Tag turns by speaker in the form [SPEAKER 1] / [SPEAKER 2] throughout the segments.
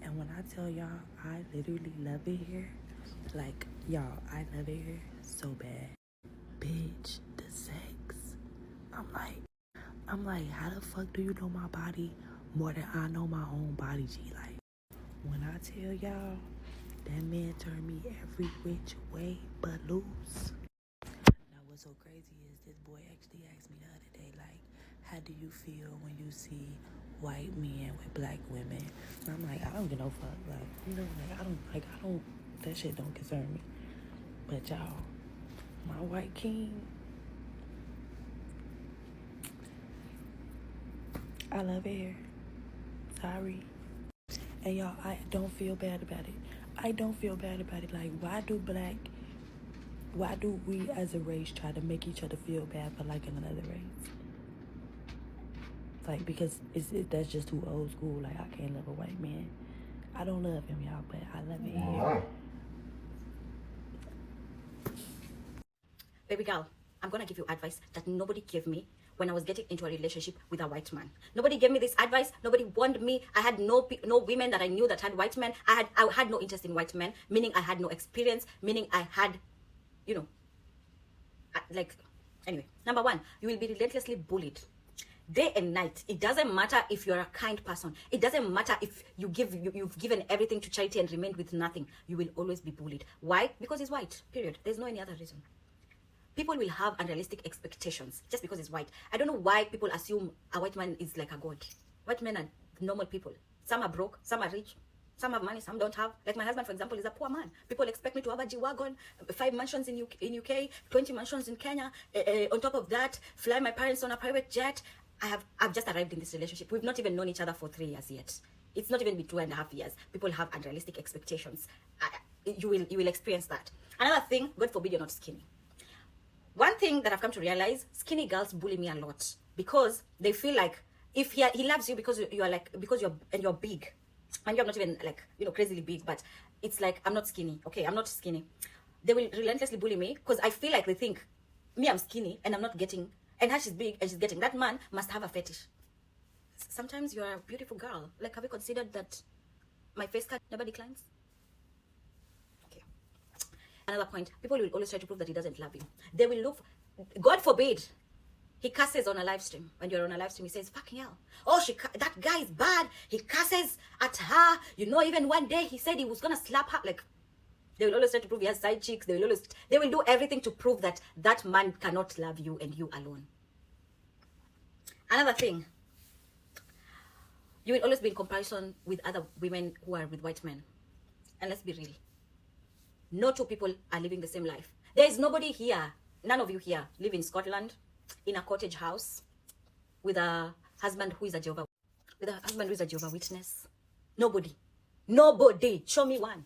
[SPEAKER 1] And when I tell y'all, I literally love it here. Like, y'all, I love it here so bad. Bitch, the sex. I'm like, how the fuck do you know my body more than I know my own body, G? Like, when I tell y'all, that man turned me every which way but loose. Now, what's so crazy is this boy actually asked me the other day, like, how do you feel when you see white men with black women? And I'm like, I don't give no fuck. Like, you know, like, I don't, that shit don't concern me. But y'all, my white king, I love it here. Sorry. And y'all, I don't feel bad about it. I don't feel bad about it. Like, why do we as a race try to make each other feel bad for liking another race? Like, because that's just too old school. Like, I can't love a white man. I don't love him, y'all, but I love it here.
[SPEAKER 2] Baby girl, I'm gonna give you advice that nobody gave me when I was getting into a relationship with a white man. Nobody gave me this advice. Nobody warned me. I had no women that I knew that had white men. I had no interest in white men, meaning I had no experience, meaning I had, you know, anyway. Number one, you will be relentlessly bullied. Day and night. It doesn't matter if you're a kind person. It doesn't matter if you've given everything to charity and remained with nothing. You will always be bullied. Why? Because he's white. Period. There's no any other reason. People will have unrealistic expectations just because he's white. I don't know why people assume a white man is like a god. White men are normal people. Some are broke, some are rich, some have money, some don't have. Like my husband, for example, is a poor man. People expect me to have a G-Wagon, 5 mansions in UK, 20 mansions in Kenya. On top of that, fly my parents on a private jet. I've just arrived in this relationship. We've not even known each other for 3 years yet. It's not even been 2.5 years. People have unrealistic expectations. You will experience that. Another thing, God forbid you're not skinny. One thing that I've come to realize, skinny girls bully me a lot because they feel like if he loves you because you're big, and you're not even like, you know, crazily big, but it's like, I'm not skinny. Okay, I'm not skinny. They will relentlessly bully me because I feel like they think me, I'm skinny and I'm not getting, and her she's big and she's getting. That man must have a fetish. Sometimes you're a beautiful girl. Like, have you considered that my face cut never declines? Another point, people will always try to prove that he doesn't love you. They will look, God forbid, he curses on a live stream. When you're on a live stream, he says, fucking hell. Oh, that guy is bad. He curses at her. You know, even one day he said he was going to slap her. Like, they will always try to prove he has side chicks. They will do everything to prove that that man cannot love you and you alone. Another thing, you will always be in comparison with other women who are with white men. And let's be real. No two people are living the same life. There is nobody here, none of you here, live in Scotland, in a cottage house, with a husband who is a Jehovah Witness. Nobody. Show me one.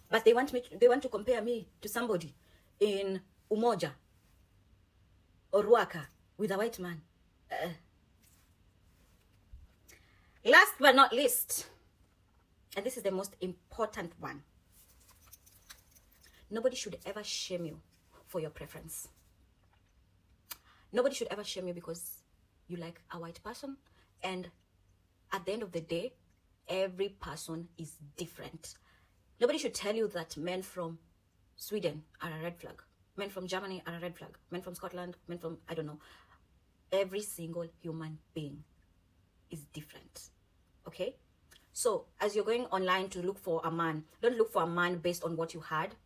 [SPEAKER 2] But they want to compare me to somebody in Umoja or Ruaka with a white man. Last but not least, and this is the most important one. Nobody should ever shame you for your preference. Nobody should ever shame you because you like a white person. And at the end of the day, every person is different. Nobody should tell you that men from Sweden are a red flag. Men from Germany are a red flag. Men from Scotland, men from, I don't know. Every single human being is different. Okay? So, as you're going online to look for a man, don't look for a man based on what you had.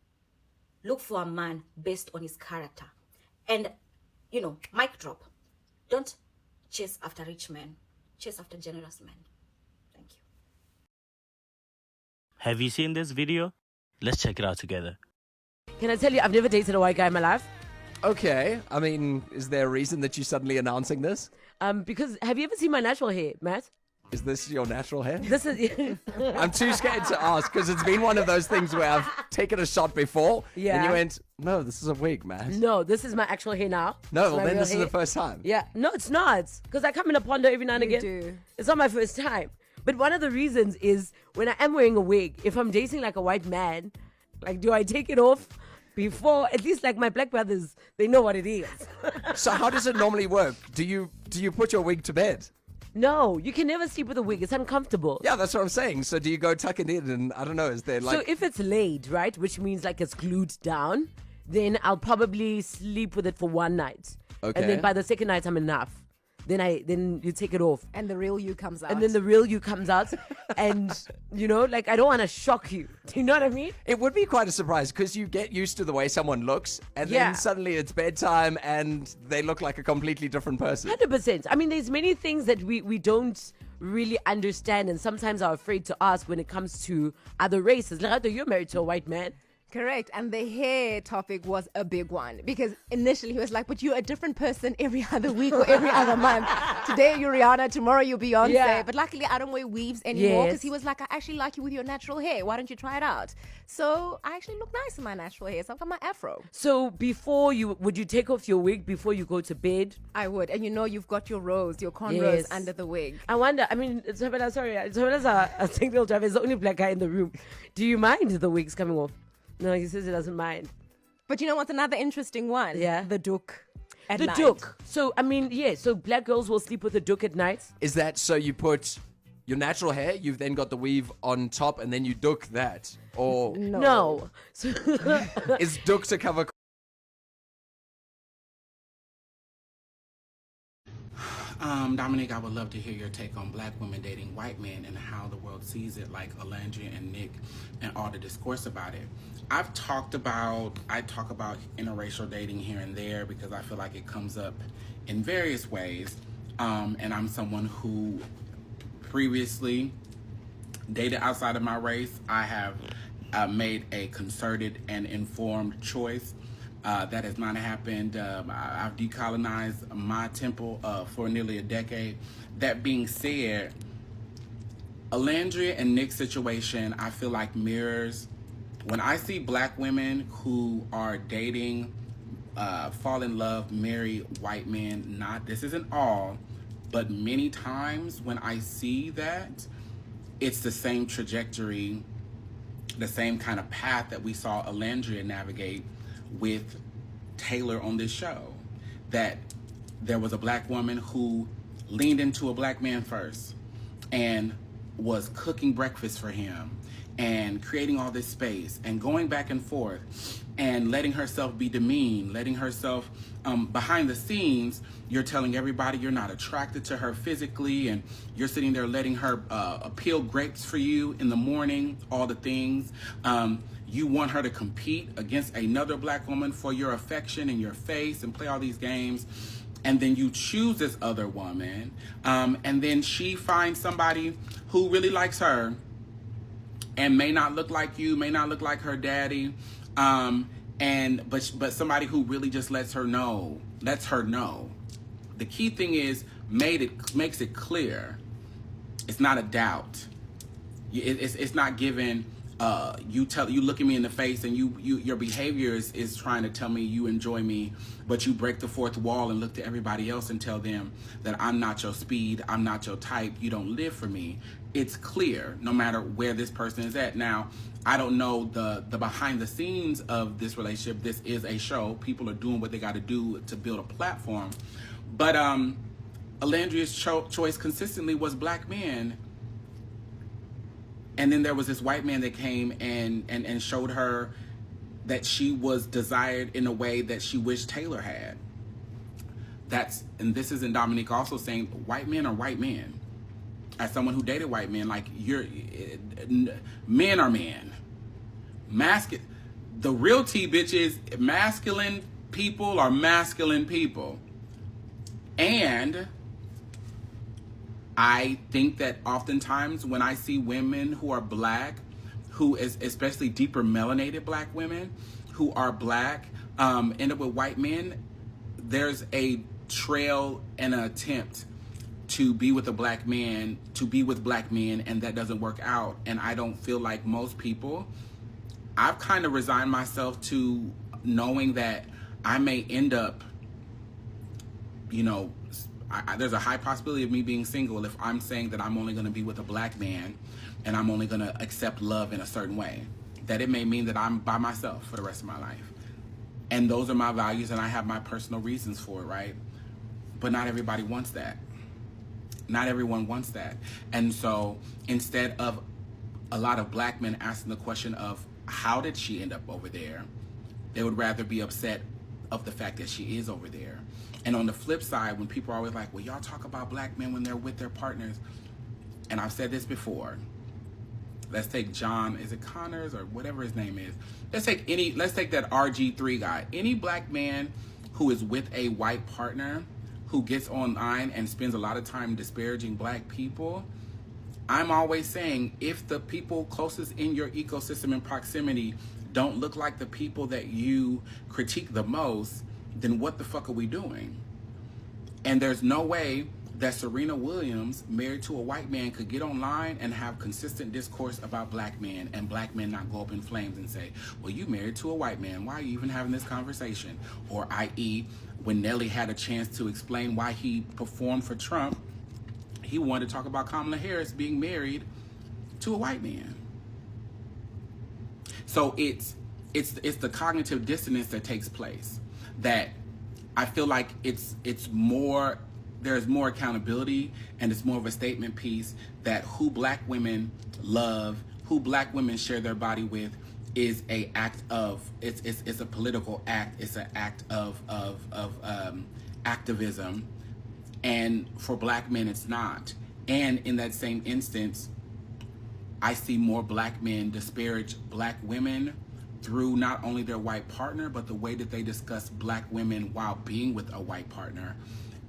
[SPEAKER 2] Look for a man based on his character. And, you know, mic drop. Don't chase after rich men. Chase after generous men. Thank you.
[SPEAKER 3] Have you seen this video? Let's check it out together.
[SPEAKER 4] Can I tell you, I've never dated a white guy in my life.
[SPEAKER 5] Okay. I mean, is there a reason that you're suddenly announcing this?
[SPEAKER 4] Because have you ever seen my natural hair, Matt?
[SPEAKER 5] Is this your natural hair?
[SPEAKER 4] This is.
[SPEAKER 5] I'm too scared to ask because it's been one of those things where I've taken a shot before
[SPEAKER 4] Yeah.
[SPEAKER 5] and you went, no, this is a wig, man.
[SPEAKER 4] No, this is my actual hair now.
[SPEAKER 5] No,
[SPEAKER 4] It's
[SPEAKER 5] well,
[SPEAKER 4] my
[SPEAKER 5] then
[SPEAKER 4] real
[SPEAKER 5] this is
[SPEAKER 4] hair.
[SPEAKER 5] the first time.
[SPEAKER 4] Yeah, no, it's not. Because I come in a ponder every now and again.
[SPEAKER 6] do.
[SPEAKER 4] It's not my first time. But one of the reasons is when I am wearing a wig, if I'm dating like a white man, like, do I take it off before? At least like my black brothers, they know what it is.
[SPEAKER 5] So how does it normally work? Do you put your wig to bed?
[SPEAKER 4] No, you can never sleep with a wig. It's uncomfortable.
[SPEAKER 5] Yeah, that's what I'm saying. So do you go tuck it in and I don't know, is there like...
[SPEAKER 4] So if it's laid, right, which means like it's glued down, then I'll probably sleep with it for one night.
[SPEAKER 5] Okay.
[SPEAKER 4] And then by the second night, I'm enough. Then you take it off.
[SPEAKER 6] And the real you comes out.
[SPEAKER 4] And then the real you comes out. And, you know, like I don't want to shock you. Do you know what I mean?
[SPEAKER 5] It would be quite a surprise because you get used to the way someone looks and
[SPEAKER 4] Yeah.
[SPEAKER 5] then suddenly it's bedtime and they look like a completely different person.
[SPEAKER 4] 100%. I mean, there's many things that we don't really understand and sometimes are afraid to ask when it comes to other races. Lerato, you're married to a white man.
[SPEAKER 6] Correct. And the hair topic was a big one because initially he was like, but you're a different person every other week or every other month. Today you're Rihanna, tomorrow you're Beyonce.
[SPEAKER 4] Yeah.
[SPEAKER 6] But luckily I don't wear weaves anymore because
[SPEAKER 4] Yes.
[SPEAKER 6] he was like, I actually like you with your natural hair. Why don't you try it out? So I actually look nice in my natural hair. So I've got my afro.
[SPEAKER 4] So would you take off your wig before you go to bed?
[SPEAKER 6] I would. And you know you've got your rows, your cornrows
[SPEAKER 4] Yes.
[SPEAKER 6] under the wig.
[SPEAKER 4] I wonder, I mean, Isabella's a single driver. He's the only black guy in the room. Do you mind the wigs coming off? No, he says he doesn't mind.
[SPEAKER 6] But you know what's another interesting one?
[SPEAKER 4] Yeah.
[SPEAKER 6] The doek. At
[SPEAKER 4] The
[SPEAKER 6] night.
[SPEAKER 4] doek. So, I mean, yeah, so black girls will sleep with the doek at night.
[SPEAKER 5] Is that so you put your natural hair, you've then got the weave on top and then you duck that? Or
[SPEAKER 4] No. So,
[SPEAKER 5] is duck to cover...
[SPEAKER 7] Dominique, I would love to hear your take on black women dating white men and how the world sees it, like Alandria and Nick and all the discourse about it. I talk about interracial dating here and there because I feel like it comes up in various ways. And I'm someone who previously dated outside of my race. I have made a concerted and informed choice. That has not happened. I've decolonized my temple for nearly a decade. That being said, Alandria and Nick's situation, I feel like mirrors. When I see black women who are dating, fall in love, marry white men, this isn't all, but many times when I see that, it's the same trajectory, the same kind of path that we saw Alandria navigate with Taylor on this show. That there was a black woman who leaned into a black man first and was cooking breakfast for him and creating all this space and going back and forth and letting herself be demeaned, letting herself behind the scenes, you're telling everybody you're not attracted to her physically, and you're sitting there letting her peel grapes for you in the morning, all the things. You want her to compete against another black woman for your affection and your face and play all these games. And then you choose this other woman. And then she finds somebody who really likes her and may not look like you, may not look like her daddy. But somebody who really just lets her know. The key thing is makes it clear. It's not a doubt. It's not given. You look at me in the face and your behavior is trying to tell me you enjoy me, but you break the fourth wall and look to everybody else and tell them that I'm not your speed, I'm not your type, you don't live for me. It's clear no matter where this person is at. Now, I don't know the behind the scenes of this relationship. This is a show. People are doing what they got to do to build a platform. But Alandria's choice consistently was black men. And then there was this white man that came and showed her that she was desired in a way that she wished Taylor had. And this isn't Dominique also saying white men are white men. As someone who dated white men, like men are men. The real tea, bitch, is masculine people are masculine people. And I think that oftentimes when I see women who are black, especially deeper melanated black women who are black, end up with white men, there's a trail and an attempt to be with black men, and that doesn't work out. And I don't feel like most people, I've kind of resigned myself to knowing that I may end up, there's a high possibility of me being single if I'm saying that I'm only going to be with a black man and I'm only going to accept love in a certain way. That it may mean that I'm by myself for the rest of my life. And those are my values and I have my personal reasons for it, right? But not everybody wants that. Not everyone wants that. And so instead of a lot of black men asking the question of how did she end up over there, they would rather be upset of the fact that she is over there. And on the flip side, when people are always like, well, y'all talk about black men when they're with their partners. And I've said this before. Let's take John, is it Connors or whatever his name is? Let's take that RG3 guy. Any black man who is with a white partner who gets online and spends a lot of time disparaging black people, I'm always saying, if the people closest in your ecosystem and proximity don't look like the people that you critique the most, then what the fuck are we doing? And there's no way that Serena Williams, married to a white man, could get online and have consistent discourse about black men and black men not go up in flames and say, well, you married to a white man, why are you even having this conversation? Or i.e., when Nelly had a chance to explain why he performed for Trump, he wanted to talk about Kamala Harris being married to a white man. So it's the cognitive dissonance that takes place, that I feel like it's more, there's more accountability, and it's more of a statement piece that who black women love, who black women share their body with, is a act of, it's a political act, it's an act of activism, and for black men it's not. And in that same instance, I see more black men disparage black women through not only their white partner, but the way that they discuss black women while being with a white partner.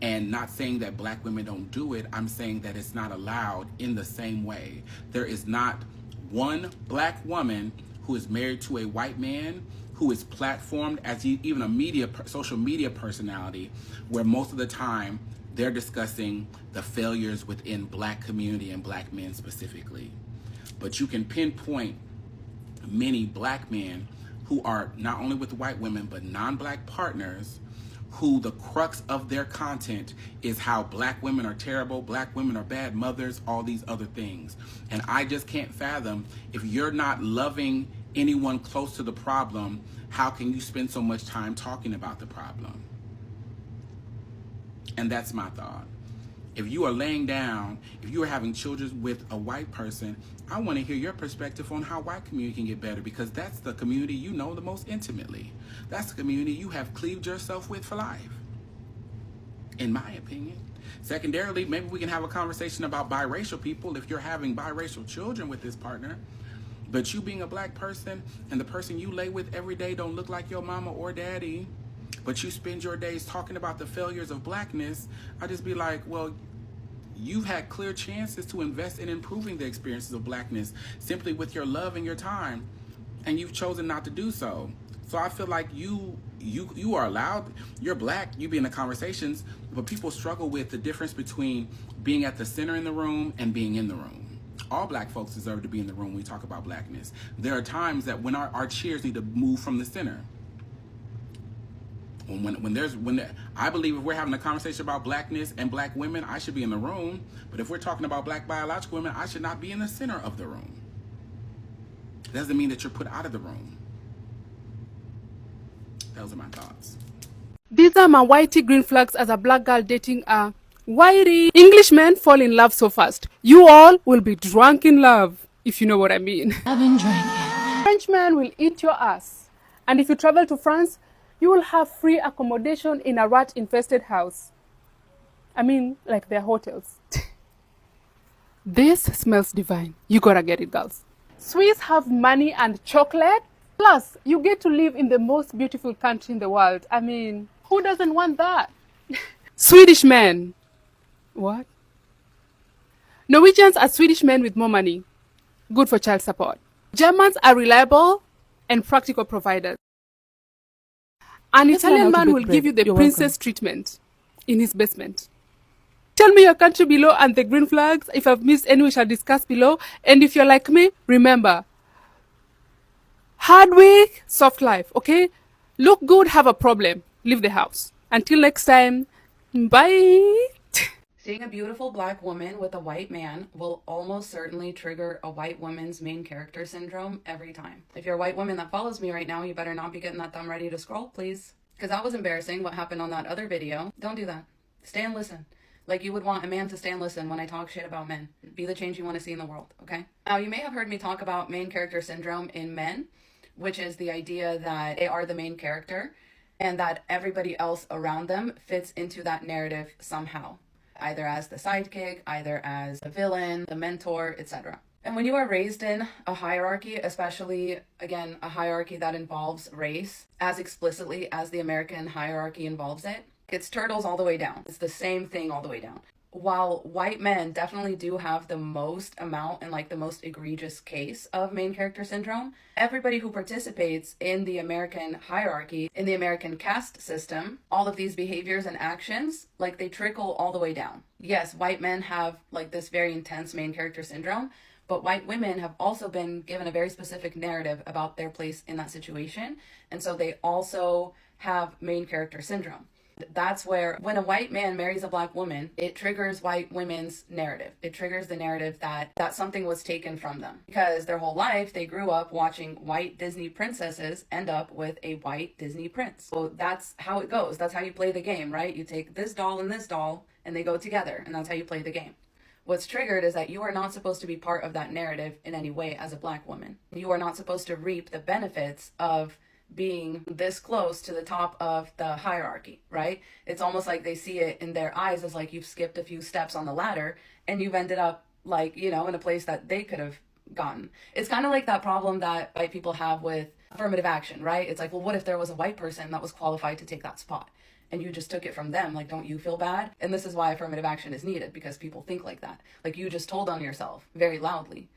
[SPEAKER 7] And not saying that black women don't do it, I'm saying that it's not allowed in the same way. There is not one black woman who is married to a white man who is platformed as even a social media personality, where most of the time they're discussing the failures within black community and black men specifically. But you can pinpoint many black men who are not only with white women, but non-black partners, who the crux of their content is how black women are terrible, black women are bad mothers, all these other things. And I just can't fathom, if you're not loving anyone close to the problem, how can you spend so much time talking about the problem? And that's my thought. If you are laying down, if you are having children with a white person, I want to hear your perspective on how white community can get better, because that's the community you know the most intimately. That's the community you have cleaved yourself with for life, in my opinion. Secondarily, maybe we can have a conversation about biracial people if you're having biracial children with this partner. But you being a black person and the person you lay with every day don't look like your mama or daddy, but you spend your days talking about the failures of blackness, I just be like, well, you've had clear chances to invest in improving the experiences of blackness simply with your love and your time, and you've chosen not to do so. So I feel like you are allowed, you're black, you be in the conversations, but people struggle with the difference between being at the center in the room and being in the room. All black folks deserve to be in the room when we talk about blackness. There are times that when our chairs need to move from the center. I believe if we're having a conversation about blackness and black women, I should be in the room. But if we're talking about black biological women, I should not be in the center of the room. It doesn't mean that you're put out of the room. Those are my thoughts.
[SPEAKER 8] These are my whitey green flags as a black girl dating a whitey. English men fall in love so fast. You all will be drunk in love, if you know what I mean.
[SPEAKER 9] I've been drinking.
[SPEAKER 8] French men will eat your ass. And if you travel to France, you will have free accommodation in a rat-infested house. I mean, like their hotels. This smells divine. You gotta get it, girls. Swiss have money and chocolate. Plus, you get to live in the most beautiful country in the world. I mean, who doesn't want that? Swedish men. What? Norwegians are Swedish men with more money. Good for child support. Germans are reliable and practical providers. An Italian man will give you the princess treatment in his basement. Tell me your country below and the green flags. If I've missed any, we shall discuss below. And if you're like me, remember, hard week, soft life, okay? Look good, have a problem, leave the house. Until next time, bye.
[SPEAKER 10] Seeing a beautiful black woman with a white man will almost certainly trigger a white woman's main character syndrome every time. If you're a white woman that follows me right now, you better not be getting that thumb ready to scroll, please. Because that was embarrassing what happened on that other video. Don't do that. Stay and listen. Like you would want a man to stay and listen when I talk shit about men. Be the change you want to see in the world, okay? Now, you may have heard me talk about main character syndrome in men, which is the idea that they are the main character and that everybody else around them fits into that narrative somehow, either as the sidekick, either as the villain, the mentor, etc. And when you are raised in a hierarchy, especially, again, a hierarchy that involves race as explicitly as the American hierarchy involves it, it's turtles all the way down. It's the same thing all the way down. While white men definitely do have the most amount and like the most egregious case of main character syndrome, everybody who participates in the American hierarchy, in the American caste system, all of these behaviors and actions, like they trickle all the way down. Yes, white men have like this very intense main character syndrome, but white women have also been given a very specific narrative about their place in that situation. And so they also have main character syndrome. That's where when a white man marries a black woman, it triggers white women's narrative. It triggers the narrative that something was taken from them. Because their whole life, they grew up watching white Disney princesses end up with a white Disney prince. So that's how it goes. That's how you play the game, right? You take this doll, and they go together. And that's how you play the game. What's triggered is that you are not supposed to be part of that narrative in any way as a black woman. You are not supposed to reap the benefits of being this close to the top of the hierarchy, right? It's almost like they see it in their eyes as like you've skipped a few steps on the ladder and you've ended up like, you know, in a place that they could have gotten. It's kind of like that problem that white people have with affirmative action, right? It's like, well, what if there was a white person that was qualified to take that spot? And you just took it from them. Like, don't you feel bad? And this is why affirmative action is needed, because people think like that. Like, you just told on yourself very loudly.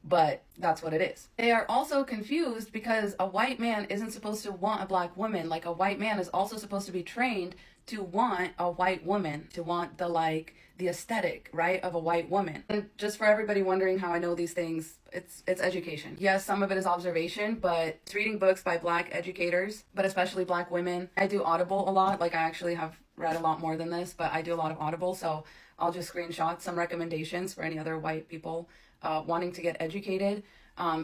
[SPEAKER 10] But that's what it is. They are also confused because a white man isn't supposed to want a black woman. Like, a white man is also supposed to be trained to want a white woman, to want the aesthetic, right, of a white woman. And just for everybody wondering how I know these things, it's education. Yes, some of it is observation, but it's reading books by black educators, but especially black women. I do Audible a lot. Like, I actually have read a lot more than this, but I do a lot of Audible, so I'll just screenshot some recommendations for any other white people wanting to get educated.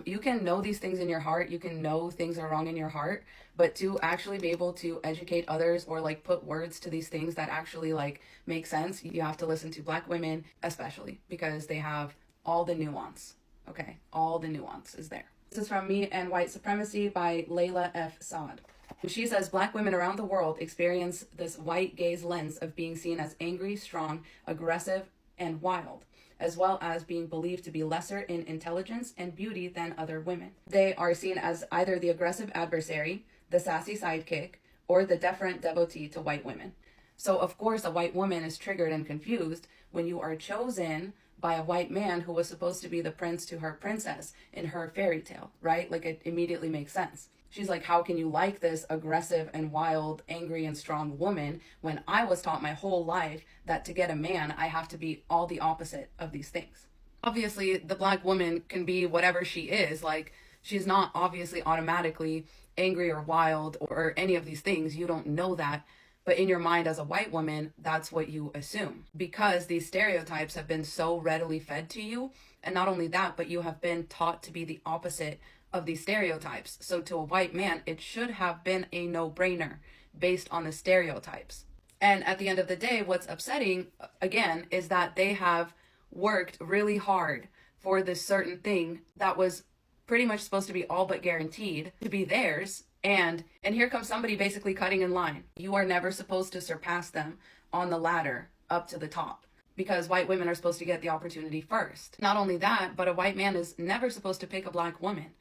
[SPEAKER 10] You can know these things in your heart. You can know things are wrong in your heart, but to actually be able to educate others or like put words to these things that actually like make sense, you have to listen to black women, especially because they have all the nuance. Okay, all the nuance is there. This is from Me and White Supremacy by Layla F. Saad. She says black women around the world experience this white gaze lens of being seen as angry, strong, aggressive, and wild, as well as being believed to be lesser in intelligence and beauty than other women. They are seen as either the aggressive adversary, the sassy sidekick, or the deferent devotee to white women. So of course a white woman is triggered and confused when you are chosen by a white man who was supposed to be the prince to her princess in her fairy tale, right? Like, it immediately makes sense. She's like, how can you like this aggressive and wild, angry and strong woman when I was taught my whole life that to get a man, I have to be all the opposite of these things? Obviously, the black woman can be whatever she is. Like, she's not obviously automatically angry or wild or any of these things. You don't know that. But in your mind as a white woman, that's what you assume, because these stereotypes have been so readily fed to you. And not only that, but you have been taught to be the opposite of these stereotypes. So to a white man, it should have been a no-brainer based on the stereotypes. And at the end of the day, what's upsetting, again, is that they have worked really hard for this certain thing that was pretty much supposed to be all but guaranteed to be theirs. And here comes somebody basically cutting in line. You are never supposed to surpass them on the ladder up to the top, because white women are supposed to get the opportunity first. Not only that, but a white man is never supposed to pick a black woman.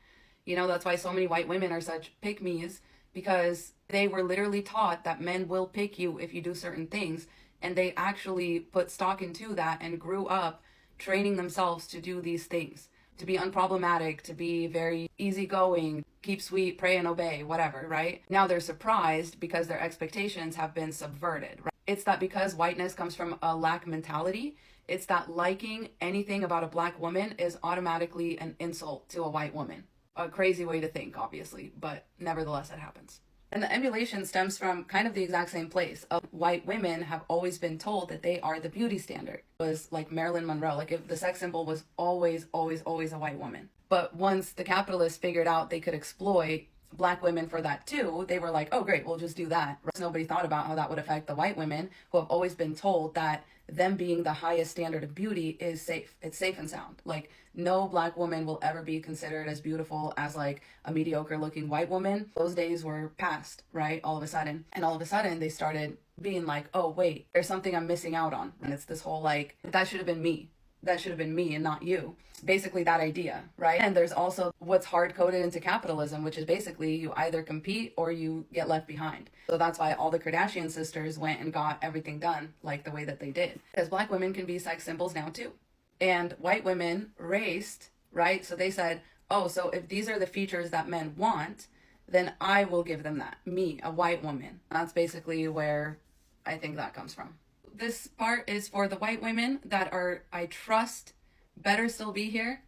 [SPEAKER 10] You know, that's why so many white women are such pick-me's, because they were literally taught that men will pick you if you do certain things. And they actually put stock into that and grew up training themselves to do these things, to be unproblematic, to be very easygoing, keep sweet, pray and obey, whatever, right? Now they're surprised because their expectations have been subverted, right? It's that because whiteness comes from a lack mentality, it's that liking anything about a black woman is automatically an insult to a white woman. A crazy way to think, obviously, but nevertheless it happens. And the emulation stems from kind of the exact same place. White women have always been told that they are the beauty standard. It was like Marilyn Monroe, like if the sex symbol was always, always, always a white woman. But once the capitalists figured out they could exploit black women for that too. They were like, oh great, we'll just do that. Nobody thought about how that would affect the white women, who have always been told that them being the highest standard of beauty is safe. It's safe and sound. Like, no black woman will ever be considered as beautiful as like a mediocre looking white woman. Those days were past, right? All of a sudden. And all of a sudden they started being like, oh wait, there's something I'm missing out on. And it's this whole like, that should have been me. That should have been me and not you. Basically that idea, right? And there's also what's hard coded into capitalism, which is basically you either compete or you get left behind. So that's why all the Kardashian sisters went and got everything done like the way that they did. Because black women can be sex symbols now too. And white women raced, right? So they said, oh, so if these are the features that men want, then I will give them that. Me, a white woman. That's basically where I think that comes from. This part is for the white women that are, I trust, better still be here.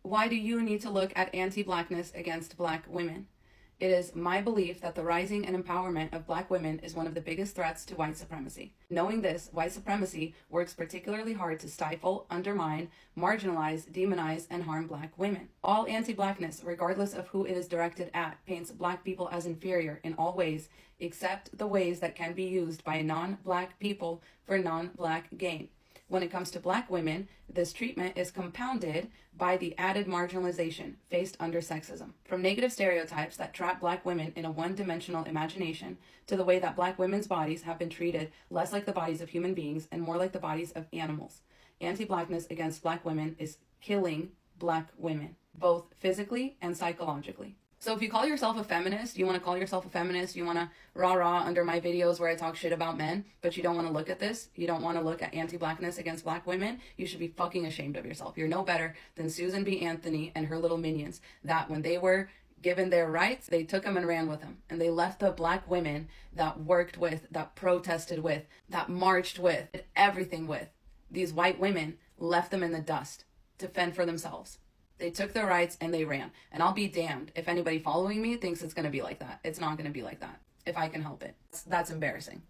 [SPEAKER 10] Why do you need to look at anti-blackness against black women? It is my belief that the rising and empowerment of black women is one of the biggest threats to white supremacy. Knowing this, white supremacy works particularly hard to stifle, undermine, marginalize, demonize, and harm black women. All anti-blackness, regardless of who it is directed at, paints black people as inferior in all ways, except the ways that can be used by non-black people for non-black gain. When it comes to black women, this treatment is compounded by the added marginalization faced under sexism. From negative stereotypes that trap black women in a one-dimensional imagination to the way that black women's bodies have been treated less like the bodies of human beings and more like the bodies of animals. Anti-blackness against black women is killing black women, both physically and psychologically. So if you call yourself a feminist, you want to call yourself a feminist, you want to rah-rah under my videos where I talk shit about men, but you don't want to look at this, you don't want to look at anti-blackness against black women, you should be fucking ashamed of yourself. You're no better than Susan B. Anthony and her little minions, that when they were given their rights, they took them and ran with them. And they left the black women that worked with, that protested with, that marched with, did everything with. These white women left them in the dust to fend for themselves. They took their rights and they ran. And I'll be damned if anybody following me thinks it's going to be like that. It's not going to be like that, if I can help it. That's embarrassing.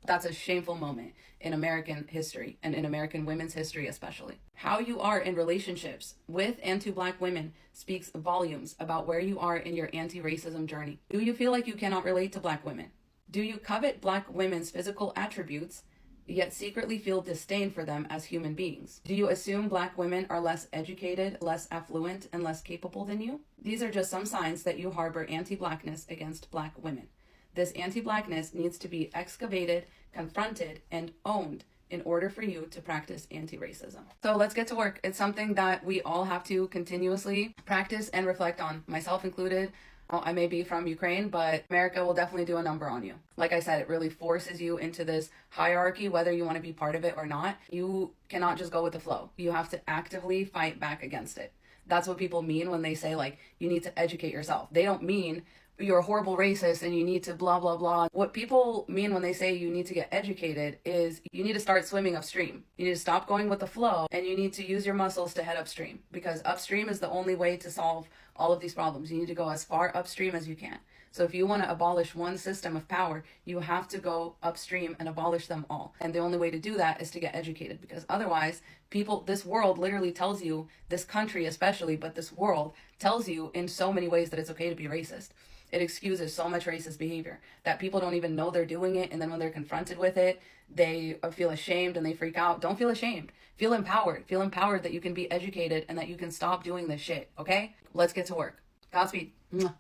[SPEAKER 10] That's a shameful moment in American history, and in American women's history especially. How you are in relationships with and to black women speaks volumes about where you are in your anti-racism journey. Do you feel like you cannot relate to black women? Do you covet black women's physical attributes yet secretly feel disdain for them as human beings? Do you assume black women are less educated, less affluent, and less capable than you? These are just some signs that you harbor anti-blackness against black women. This anti-blackness needs to be excavated, confronted, and owned in order for you to practice anti-racism. So let's get to work. It's something that we all have to continuously practice and reflect on, myself included. I may be from Ukraine, but America will definitely do a number on you. Like I said, it really forces you into this hierarchy, whether you want to be part of it or not. You cannot just go with the flow. You have to actively fight back against it. That's what people mean when they say, like, you need to educate yourself. They don't mean you're a horrible racist and you need to blah, blah, blah. What people mean when they say you need to get educated is you need to start swimming upstream. You need to stop going with the flow, and you need to use your muscles to head upstream, because upstream is the only way to solve all of these problems. You need to go as far upstream as you can. So if you want to abolish one system of power, you have to go upstream and abolish them all. And the only way to do that is to get educated, because otherwise people, this world literally tells you, this country especially, but this world tells you in so many ways that it's okay to be racist. It excuses so much racist behavior that people don't even know they're doing it. And then when they're confronted with it, they feel ashamed and they freak out. Don't feel ashamed. Feel empowered. Feel empowered that you can be educated and that you can stop doing this shit. Okay? Let's get to work. Godspeed. Mwah.